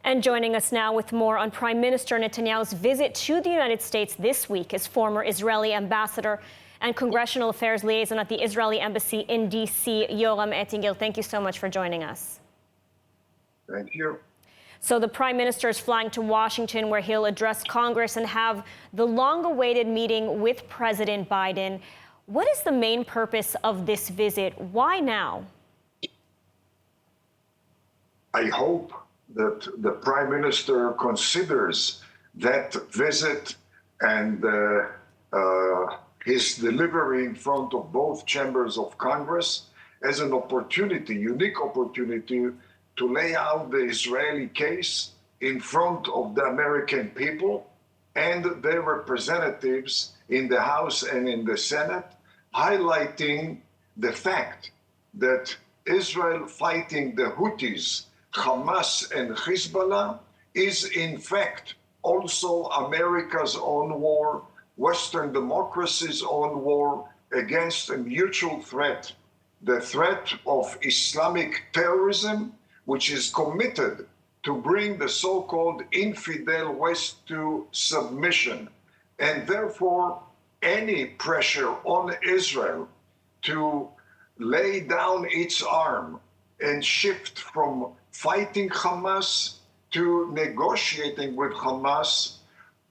And joining us now with more on Prime Minister Netanyahu's visit to the United States this week is former Israeli ambassador and congressional affairs liaison at the Israeli embassy in D.C., Yoram Ettinger. Thank you so much for joining us. Thank you. So the Prime Minister is flying to Washington, where he'll address Congress and have the long-awaited meeting with President Biden. What is the main purpose of this visit? Why now? I hope that the Prime Minister considers that visit and his delivery in front of both chambers of Congress as an opportunity, unique opportunity, to lay out the Israeli case in front of the American people and their representatives in the House and in the Senate, highlighting the fact that Israel fighting the Houthis, Hamas and Hezbollah is in fact also America's own war, Western democracies' own war against a mutual threat, the threat of Islamic terrorism, which is committed to bring the so-called infidel West to submission. And therefore, any pressure on Israel to lay down its arm and shift from fighting Hamas to negotiating with Hamas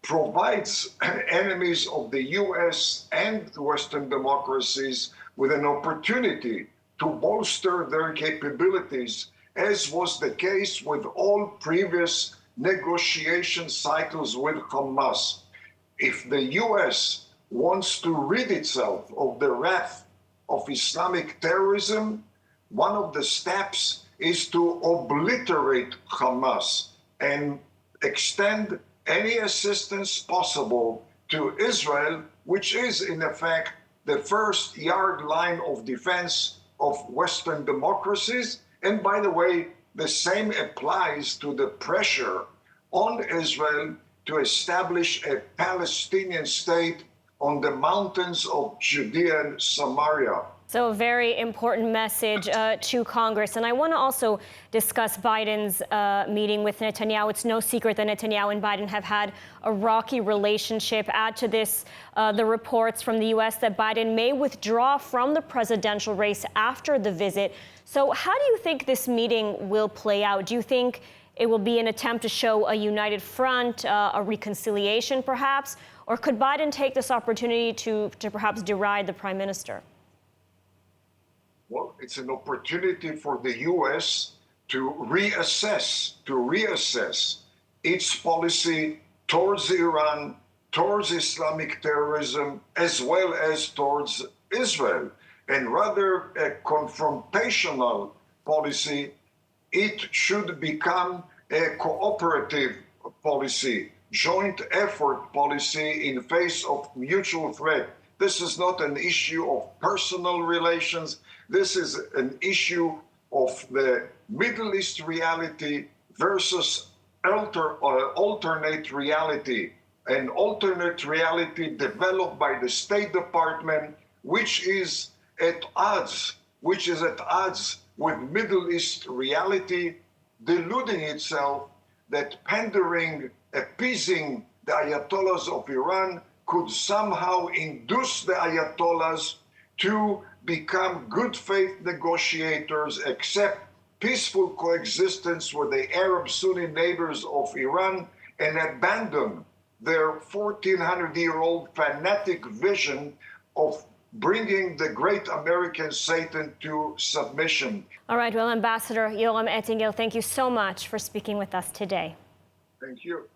provides enemies of the US and Western democracies with an opportunity to bolster their capabilities, as was the case with all previous negotiation cycles with Hamas. If the US wants to rid itself of the wrath of Islamic terrorism, one of the steps is to obliterate Hamas and extend any assistance possible to Israel, which is in effect the first yard line of defense of Western democracies. And by the way, the same applies to the pressure on Israel to establish a Palestinian state on the mountains of Judea and Samaria. So a very important message to Congress. And I want to also discuss Biden's meeting with Netanyahu. It's no secret that Netanyahu and Biden have had a rocky relationship. Add to this the reports from the U.S. that Biden may withdraw from the presidential race after the visit. So how do you think this meeting will play out? Do you think it will be an attempt to show a united front, a reconciliation perhaps? Or could Biden take this opportunity to perhaps deride the prime minister? Well, it's an opportunity for the U.S. to reassess its policy towards Iran, towards Islamic terrorism, as well as towards Israel. And rather a confrontational policy, it should become a cooperative policy, joint effort policy in face of mutual threat. This is not an issue of personal relations. This is an issue of the Middle East reality versus alternate reality, an alternate reality developed by the State Department, which is at odds with Middle East reality, deluding itself that pandering, appeasing the Ayatollahs of Iran could somehow induce the Ayatollahs to become good faith negotiators, accept peaceful coexistence with the Arab Sunni neighbors of Iran, and abandon their 1,400-year-old fanatic vision of bringing the great American Satan to submission. All right, well, Ambassador Yoram Ettinger, thank you so much for speaking with us today. Thank you.